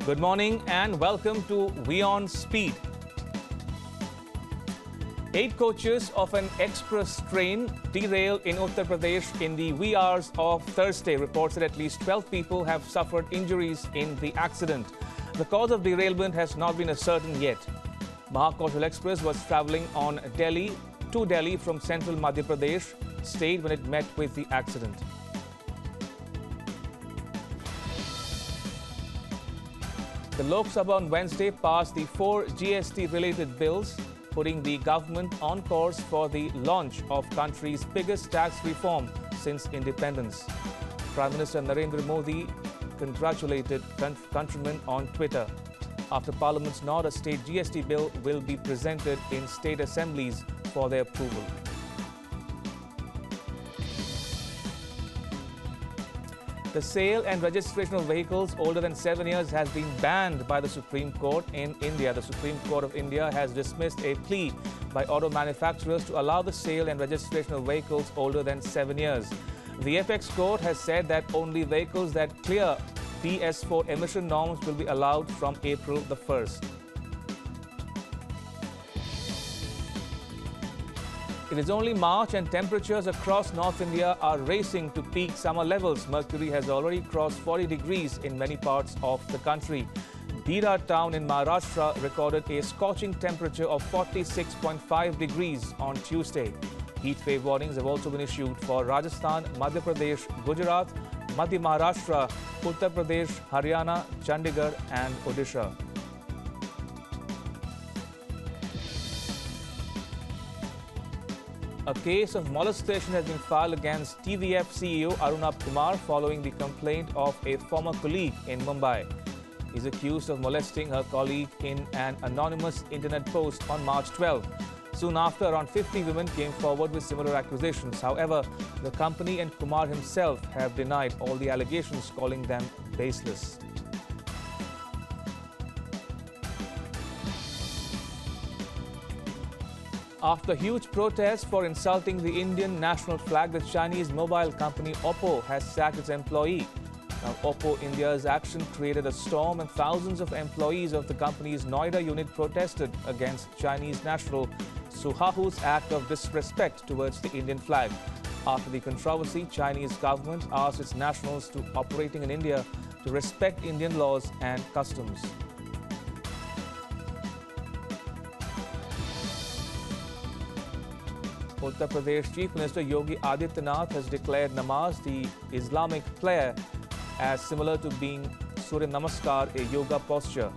Good morning and welcome to WION Speed. 8 coaches of an express train derailed in Uttar Pradesh in the wee hours of Thursday. Reports that at least 12 people have suffered injuries in the accident. The cause of derailment has not been ascertained yet. Mahakoshal Express was travelling on to Delhi from central Madhya Pradesh state when it met with the accident. The Lok Sabha on Wednesday passed the 4 GST-related bills, putting the government on course for the launch of country's biggest tax reform since independence. Prime Minister Narendra Modi congratulated countrymen on Twitter. After Parliament's nod, a state GST bill will be presented in state assemblies for their approval. The sale and registration of vehicles older than 7 years has been banned by the Supreme Court in India. The Supreme Court of India has dismissed a plea by auto manufacturers to allow the sale and registration of vehicles older than 7 years. The apex court has said that only vehicles that clear BS4 emission norms will be allowed from April the 1st. It is only March and temperatures across North India are racing to peak summer levels. Mercury has already crossed 40 degrees in many parts of the country. Bira town in Maharashtra recorded a scorching temperature of 46.5 degrees on Tuesday. Heat wave warnings have also been issued for Rajasthan, Madhya Pradesh, Gujarat, Madhya Maharashtra, Uttar Pradesh, Haryana, Chandigarh and Odisha. A case of molestation has been filed against TVF CEO Arunab Kumar following the complaint of a former colleague in Mumbai. He is accused of molesting her colleague in an anonymous internet post on March 12. Soon after, around 50 women came forward with similar accusations. However, the company and Kumar himself have denied all the allegations, calling them baseless. After huge protests for insulting the Indian national flag, the Chinese mobile company Oppo has sacked its employee. Now, Oppo India's action created a storm and thousands of employees of the company's Noida unit protested against Chinese national Su Hahu's act of disrespect towards the Indian flag. After the controversy, Chinese government asked its nationals to operating in India to respect Indian laws and customs. Uttar Pradesh Chief Minister Yogi Adityanath has declared namaz, the Islamic prayer, as similar to being Surya Namaskar, a yoga posture.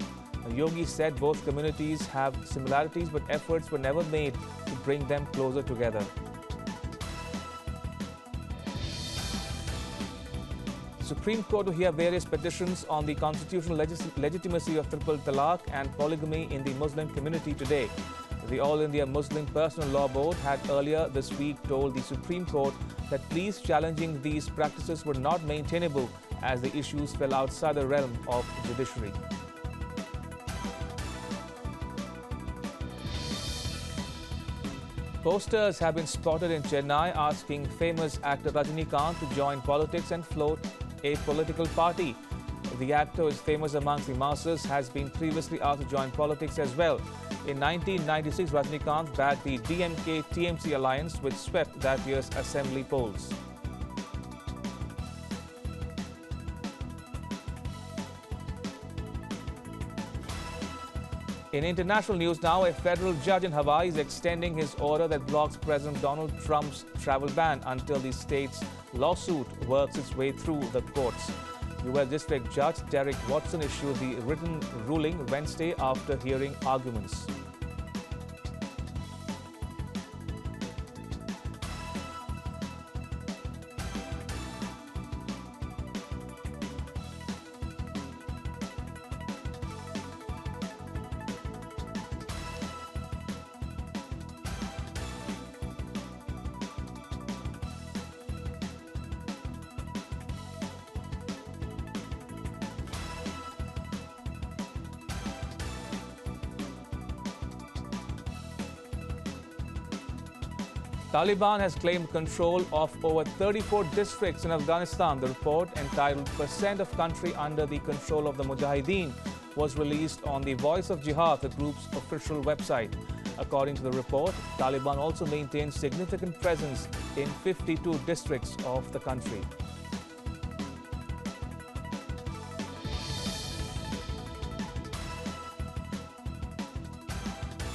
Yogi said both communities have similarities, but efforts were never made to bring them closer together. The Supreme Court to hear various petitions on the constitutional legitimacy of triple talaq and polygamy in the Muslim community today. The All India Muslim Personal Law Board had earlier this week told the Supreme Court that pleas challenging these practices were not maintainable as the issues fell outside the realm of judiciary. Posters have been spotted in Chennai asking famous actor Rajinikanth to join politics and float a political party. The actor, who is famous amongst the masses, has been previously asked to join politics as well. In 1996, Rajinikanth backed the DMK-TMC alliance, which swept that year's assembly polls. In international news now, a federal judge in Hawaii is extending his order that blocks President Donald Trump's travel ban until the state's lawsuit works its way through the courts. U.S. District Judge Derek Watson issued the written ruling Wednesday after hearing arguments. Taliban has claimed control of over 34 districts in Afghanistan. The report, entitled "% of Country Under the Control of the Mujahideen," was released on the Voice of Jihad, the group's official website. According to the report, Taliban also maintains significant presence in 52 districts of the country.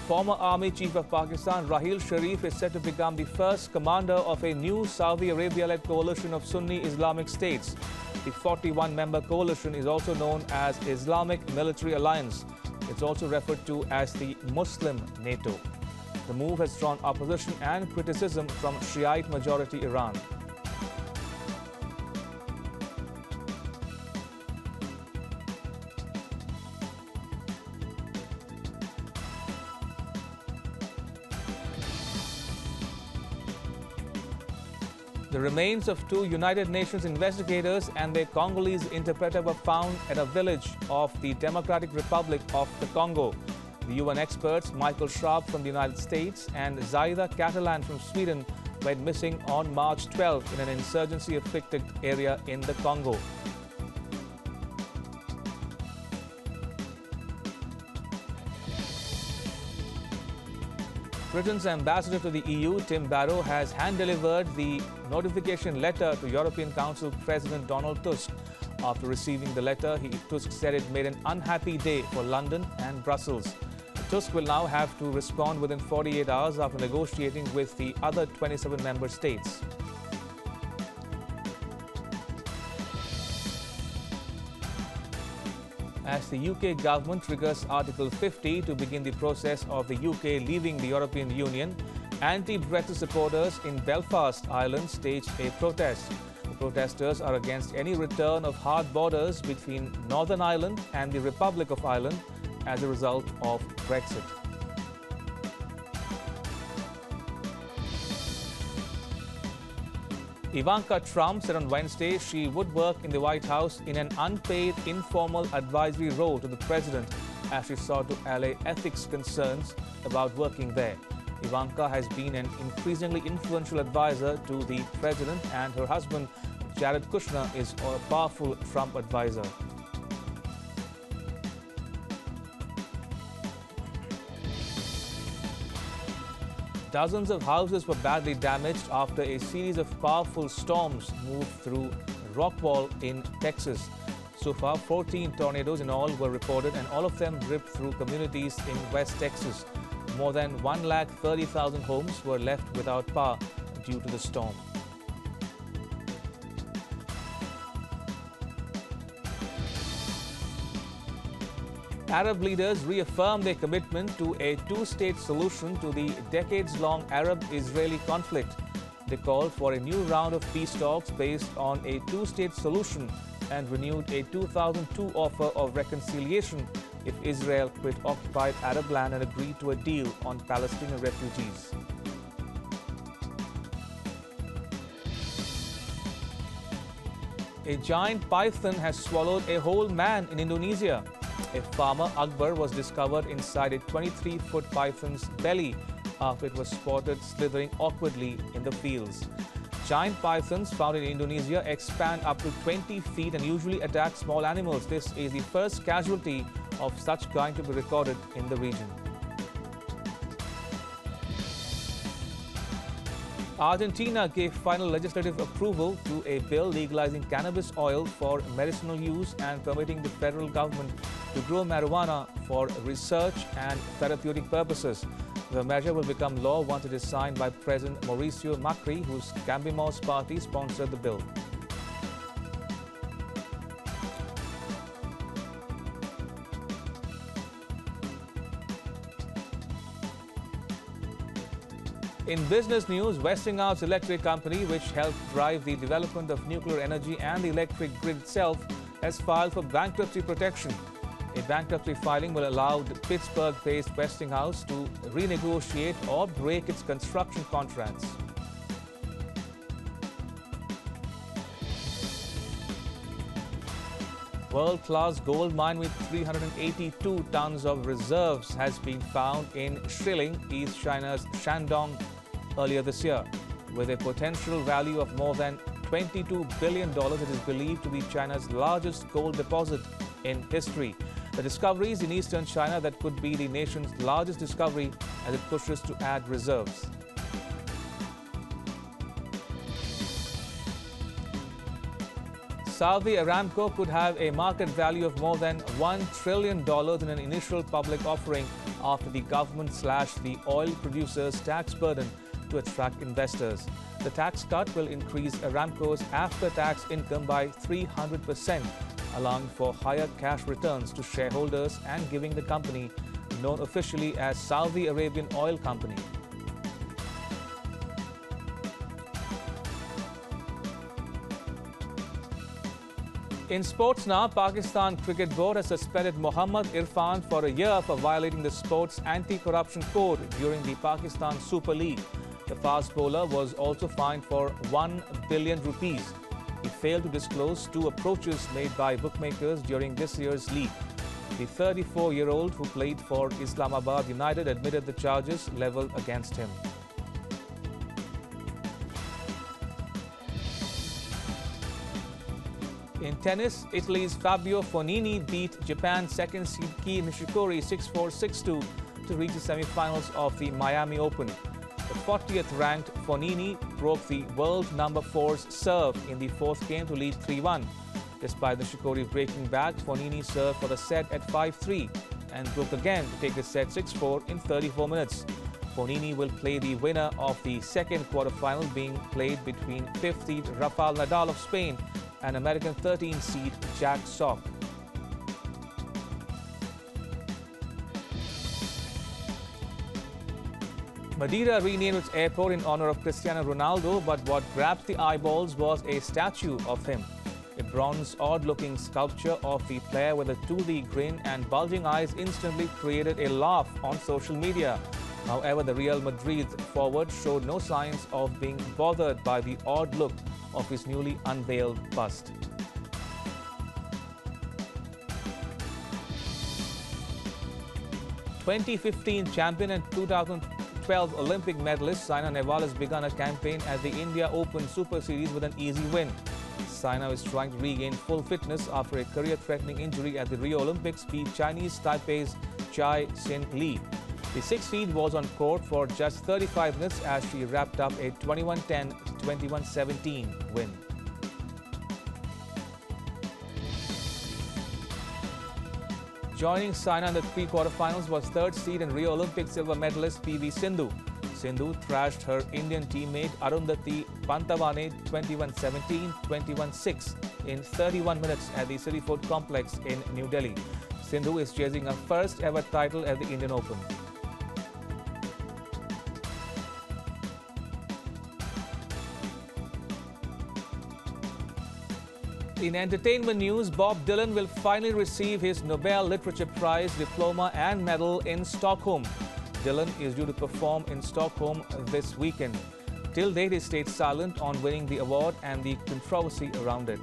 Former Army Chief of Pakistan Raheel Sharif is set to become the first commander of a new Saudi Arabia-led coalition of Sunni Islamic states. The 41-member coalition is also known as Islamic Military Alliance. It's also referred to as the Muslim NATO. The move has drawn opposition and criticism from Shiite-majority Iran. The remains of two United Nations investigators and their Congolese interpreter were found at a village of the Democratic Republic of the Congo. The UN experts Michael Sharp from the United States and Zaida Catalan from Sweden went missing on March 12 in an insurgency-afflicted area in the Congo. Britain's ambassador to the EU, Tim Barrow, has hand-delivered the notification letter to European Council President Donald Tusk. After receiving the letter, Tusk said it made an unhappy day for London and Brussels. Tusk will now have to respond within 48 hours after negotiating with the other 27 member states. As the UK government triggers Article 50 to begin the process of the UK leaving the European Union, anti-Brexit supporters in Belfast, Ireland staged a protest. The protesters are against any return of hard borders between Northern Ireland and the Republic of Ireland as a result of Brexit. Ivanka Trump said on Wednesday she would work in the White House in an unpaid informal advisory role to the president as she sought to allay ethics concerns about working there. Ivanka has been an increasingly influential advisor to the president, and her husband, Jared Kushner, is a powerful Trump advisor. Dozens of houses were badly damaged after a series of powerful storms moved through Rockwall in Texas. So far, 14 tornadoes in all were reported, and all of them ripped through communities in West Texas. More than 130,000 homes were left without power due to the storm. Arab leaders reaffirmed their commitment to a two-state solution to the decades-long Arab-Israeli conflict. They called for a new round of peace talks based on a two-state solution and renewed a 2002 offer of reconciliation if Israel quit occupied Arab land and agreed to a deal on Palestinian refugees. A giant python has swallowed a whole man in Indonesia. A farmer, Akbar, was discovered inside a 23-foot python's belly after it was spotted slithering awkwardly in the fields. Giant pythons found in Indonesia expand up to 20 feet and usually attack small animals. This is the first casualty of such kind to be recorded in the region. Argentina gave final legislative approval to a bill legalizing cannabis oil for medicinal use and permitting the federal government to grow marijuana for research and therapeutic purposes. The measure will become law once it is signed by President Mauricio Macri, whose Cambiemos party sponsored the bill. In business news, Westinghouse Electric Company, which helped drive the development of nuclear energy and the electric grid itself, has filed for bankruptcy protection. A bankruptcy filing will allow the Pittsburgh-based Westinghouse to renegotiate or break its construction contracts. World-class gold mine with 382 tons of reserves has been found in Shilin, East China's Shandong, earlier this year. With a potential value of more than $22 billion, it is believed to be China's largest gold deposit in history. The discovery is in eastern China that could be the nation's largest discovery as it pushes to add reserves. Saudi Aramco could have a market value of more than $1 trillion in an initial public offering after the government slashed the oil producers' tax burden to attract investors. The tax cut will increase Aramco's after-tax income by 300%, allowing for higher cash returns to shareholders and giving the company known officially as Saudi Arabian Oil Company. In sports now, Pakistan Cricket Board has suspended Mohammad Irfan for a year for violating the sport's anti-corruption code during the Pakistan Super League. The fast bowler was also fined for 1 billion rupees. He failed to disclose 2 approaches made by bookmakers during this year's league. The 34-year-old who played for Islamabad United admitted the charges levelled against him. In tennis, Italy's Fabio Fognini beat Japan's second seed Kei Nishikori 6-4, 6-2 to reach the semi-finals of the Miami Open. The 40th ranked Fognini broke the world number 4's serve in the 4th game to lead 3-1. Despite Nishikori breaking back, Fognini served for the set at 5-3 and broke again to take the set 6-4 in 34 minutes. Fognini will play the winner of the second quarterfinal being played between 5th seed Rafael Nadal of Spain and American 13th seed Jack Sock. Madeira renamed its airport in honor of Cristiano Ronaldo, but what grabbed the eyeballs was a statue of him. A bronze, odd-looking sculpture of the player with a toothy grin and bulging eyes instantly created a laugh on social media. However, the Real Madrid forward showed no signs of being bothered by the odd look of his newly unveiled bust. (2015) champion and 2012 Olympic medalist Saina Nehwal has begun a campaign at the India Open Super Series with an easy win. Saina is trying to regain full fitness after a career-threatening injury at the Rio Olympics beat Chinese Taipei's Chai Sin Lee. The 6-seed was on court for just 35 minutes as she wrapped up a 21-10, 21-17 win. Joining Saina in the pre-quarterfinals was 3rd seed and Rio Olympic silver medalist PV Sindhu. Sindhu thrashed her Indian teammate Arundhati Pantawane 21-17, 21-6 in 31 minutes at the City Fort Complex in New Delhi. Sindhu is chasing her first ever title at the Indian Open. In entertainment news, Bob Dylan will finally receive his Nobel Literature Prize diploma and medal in Stockholm. Dylan is due to perform in Stockholm this weekend. Till date, he stayed silent on winning the award and the controversy around it.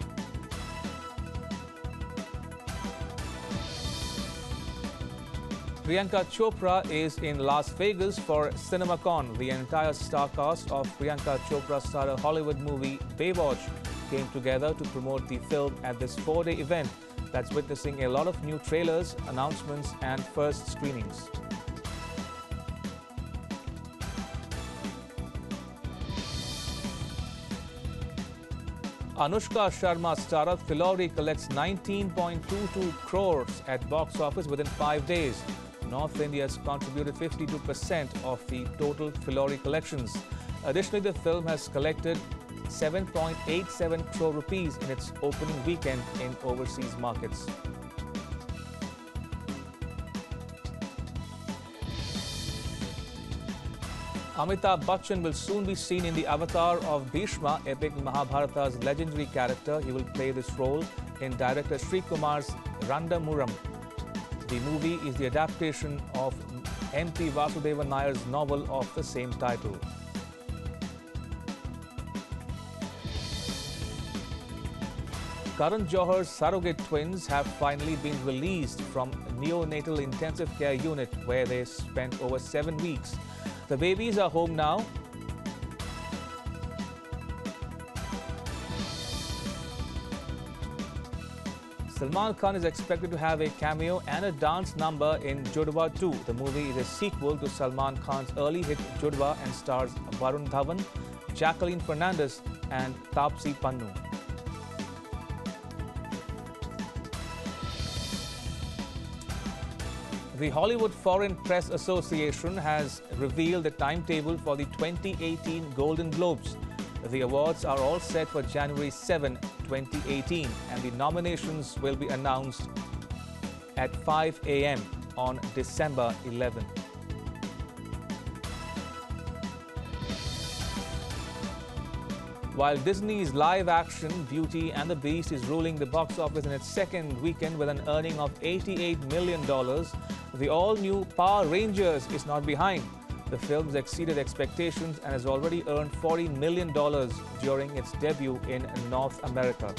Priyanka Chopra is in Las Vegas for CinemaCon. The entire star cast of Priyanka Chopra starrer Hollywood movie Baywatch came together to promote the film at this 4-day event that's witnessing a lot of new trailers, announcements and first screenings. Anushka Sharma starrer Filori collects 19.22 crores at box office within 5 days. North India has contributed 52% of the total Filori collections. Additionally, the film has collected 7.87 crore rupees in its opening weekend in overseas markets. Amitabh Bachchan will soon be seen in the avatar of Bhishma, epic Mahabharata's legendary character. He will play this role in director Sri Kumar's Randamuram. The movie is the adaptation of M.T. Vasudevan Nayar's novel of the same title. Karan Johar's surrogate twins have finally been released from neonatal intensive care unit where they spent over 7 weeks. The babies are home now. Salman Khan is expected to have a cameo and a dance number in Judwa 2. The movie is a sequel to Salman Khan's early hit Judwa and stars Varun Dhawan, Jacqueline Fernandez and Taapsee Pannu. The Hollywood Foreign Press Association has revealed the timetable for the 2018 Golden Globes. The awards are all set for January 7, 2018, and the nominations will be announced at 5 a.m. on December 11. While Disney's live-action Beauty and the Beast is ruling the box office in its second weekend with an earning of $88 million, the all-new Power Rangers is not behind. The film has exceeded expectations and has already earned $40 million during its debut in North America.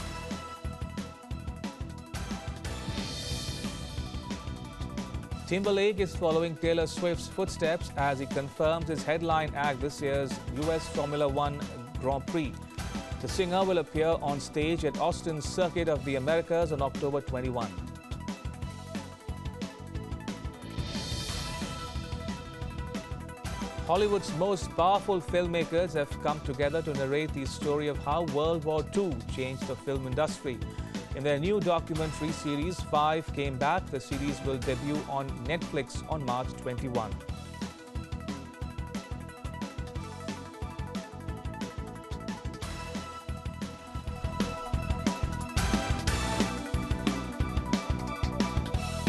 Timberlake is following Taylor Swift's footsteps as he confirms his headline act this year's US Formula One Grand Prix. The singer will appear on stage at Austin's Circuit of the Americas on October 21. Hollywood's most powerful filmmakers have come together to narrate the story of how World War II changed the film industry. In their new documentary series, 5 Came Back, the series will debut on Netflix on March 21.